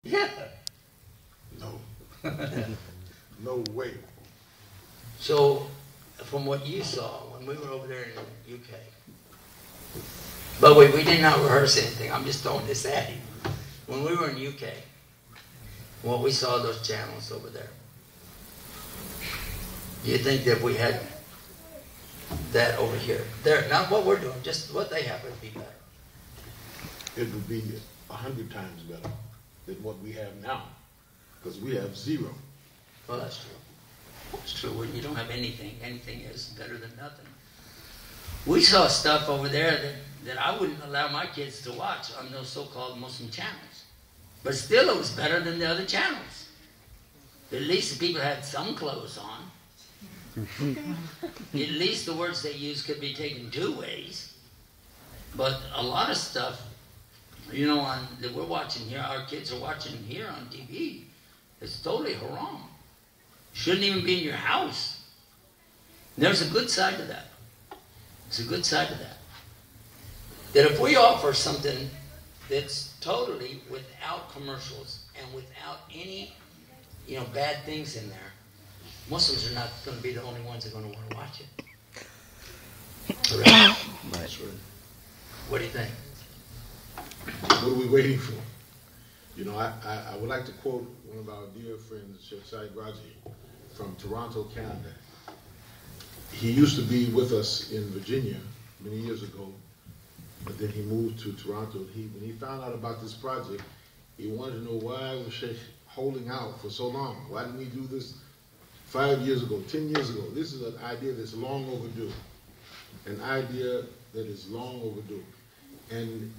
Yeah. No. No way. So, from what you saw when we were over there in the UK, but we did not rehearse anything. I'm just throwing this at you. When we were in UK, what we saw those channels over there, do you think that we had that over here? There, not what we're doing, just what they have would be better. It would be 100 times better than what we have now, because we have zero. Well, that's true. It's true. When you don't have anything, anything is better than nothing. We saw stuff over there that I wouldn't allow my kids to watch on those so-called Muslim channels. But still, it was better than the other channels. At least the people had some clothes on. At least the words they used could be taken two ways. But a lot of stuff, you know, that we're watching here, our kids are watching here on TV, it's totally haram. Shouldn't even be in your house. There's a good side to that. There's a good side to that. That if we offer something that's totally without commercials and without any, you know, bad things in there, Muslims are not going to be the only ones that are going to want to watch it. Right? Right. What do you think? What are we waiting for? You know, I would like to quote one of our dear friends, Sheikh Saeed Raji, from Toronto, Canada. He used to be with us in Virginia many years ago, but then he moved to Toronto. When he found out about this project, he wanted to know why was Sheikh holding out for so long? Why didn't we do this 5 years ago, 10 years ago? This is an idea that's long overdue. An idea that is long overdue. And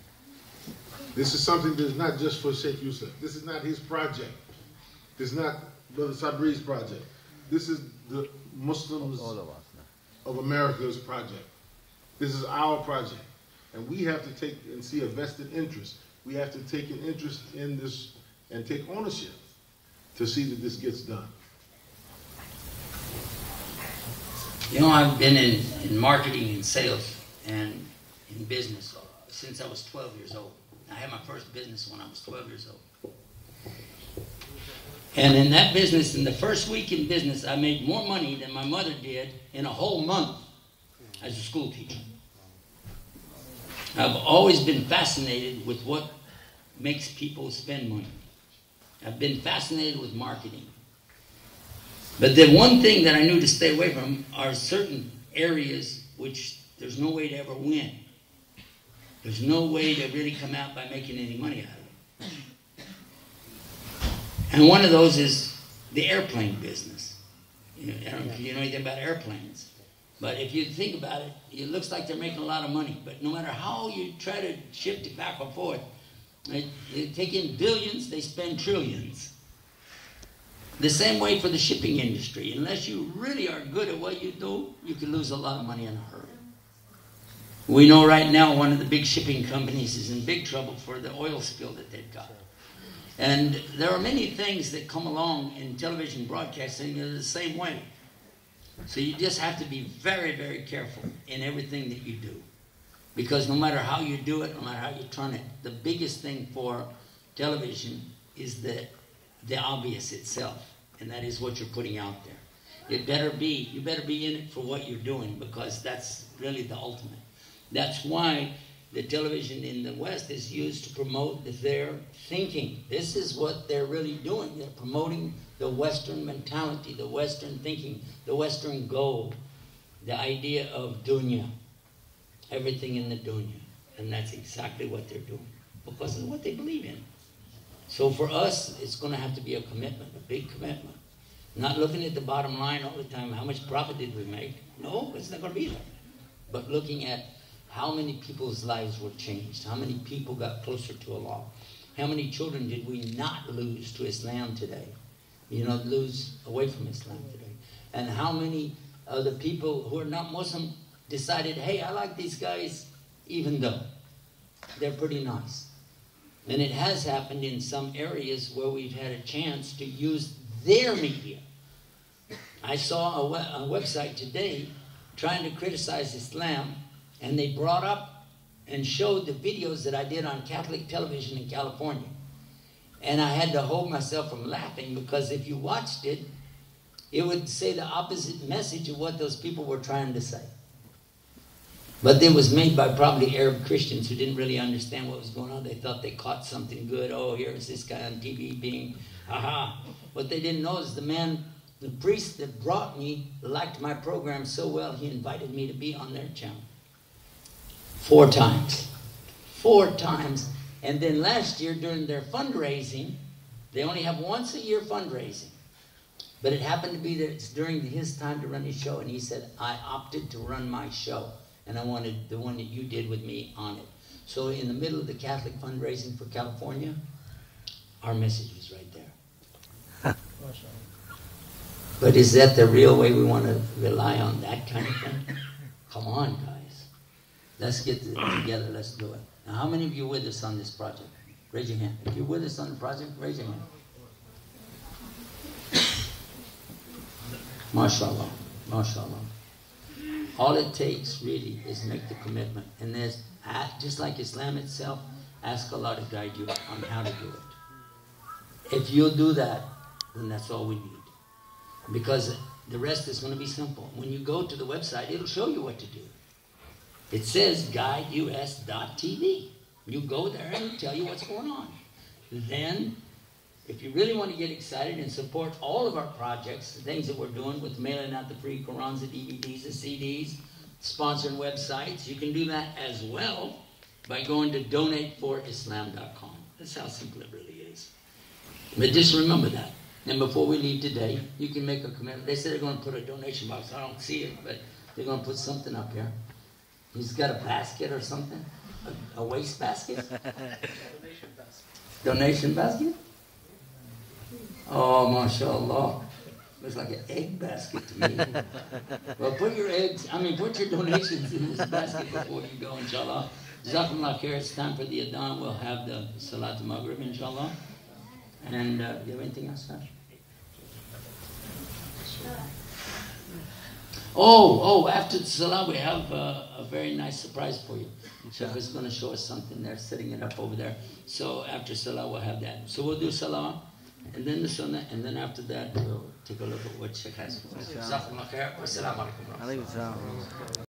this is something that's not just for Sheikh Yusuf. This is not his project. This is not Brother Sabri's project. This is the Muslims of America's project. This is our project. And we have to take and see a vested interest. We have to take an interest in this and take ownership to see that this gets done. You know, I've been in marketing and sales and in business since I was 12 years old. I had my first business when I was 12 years old. And in that business, in the first week in business, I made more money than my mother did in a whole month as a school teacher. I've always been fascinated with what makes people spend money. I've been fascinated with marketing. But the one thing that I knew to stay away from are certain areas which there's no way to ever win. There's no way to really come out by making any money out of it. And one of those is the airplane business. You know, I don't know if you know anything about airplanes. But if you think about it, it looks like they're making a lot of money. But no matter how you try to shift it back and forth, they take in billions, they spend trillions. The same way for the shipping industry. Unless you really are good at what you do, you can lose a lot of money in a hurry. We know right now one of the big shipping companies is in big trouble for the oil spill that they've got. And there are many things that come along in television broadcasting that are the same way. So you just have to be very, very careful in everything that you do. Because no matter how you do it, no matter how you turn it, the biggest thing for television is the obvious itself. And that is what you're putting out there. You better be in it for what you're doing, because that's really the ultimate. That's why the television in the West is used to promote their thinking. This is what they're really doing. They're promoting the Western mentality, the Western thinking, the Western goal, the idea of dunya, everything in the dunya. And that's exactly what they're doing, because of what they believe in. So for us, it's going to have to be a commitment, a big commitment. Not looking at the bottom line all the time, how much profit did we make? No, it's not going to be there. But looking at how many people's lives were changed, how many people got closer to Allah, how many children did we not lose to Islam today, lose away from Islam today, and how many of the people who are not Muslim decided, hey, I like these guys even though they're pretty nice. And it has happened in some areas where we've had a chance to use their media. I saw a website today trying to criticize Islam, and they brought up and showed the videos that I did on Catholic television in California. And I had to hold myself from laughing, because if you watched it, it would say the opposite message of what those people were trying to say. But it was made by probably Arab Christians who didn't really understand what was going on. They thought they caught something good. Oh, here's this guy on TV being, aha. What they didn't know is the priest that brought me liked my program so well, he invited me to be on their channel. 4 times. 4 times. And then last year during their fundraising, they only have once a year fundraising. But it happened to be that it's during his time to run his show, and he said, I opted to run my show, and I wanted the one that you did with me on it. So in the middle of the Catholic fundraising for California, our message was right there. But is that the real way we want to rely on that kind of thing? Come on, guys. Let's get together, let's do it. Now, how many of you are with us on this project? Raise your hand. If you're with us on the project, raise your hand. MashaAllah, MashaAllah. All it takes really is make the commitment. And there's, just like Islam itself, ask Allah to guide you on how to do it. If you'll do that, then that's all we need. Because the rest is going to be simple. When you go to the website, it'll show you what to do. It says guideus.tv. You go there and it'll tell you what's going on. Then, if you really want to get excited and support all of our projects, the things that we're doing with mailing out the free Qurans, the DVDs, the CDs, sponsoring websites, you can do that as well by going to donateforislam.com. That's how simple it really is. But just remember that. And before we leave today, you can make a commitment. They said they're going to put a donation box. I don't see it, but they're going to put something up here. He's got a basket or something? A waste basket? Donation basket. Donation basket? Oh, mashallah. Looks like an egg basket to me. Well, put your donations in this basket before you go, inshallah. Jazakumullah khair. It's time for the Adhan. We'll have the Salat al-Maghrib, inshallah. And do you have anything else, Sash? After the Salah, we have a very nice surprise for you. Sheikh is going to show us something there, setting it up over there. So after Salah, we'll have that. So we'll do Salah, and then the Sunnah, and then after that, we'll take a look at what Sheikh has for us. Jazakumullah khair. Wassalamu alaikum.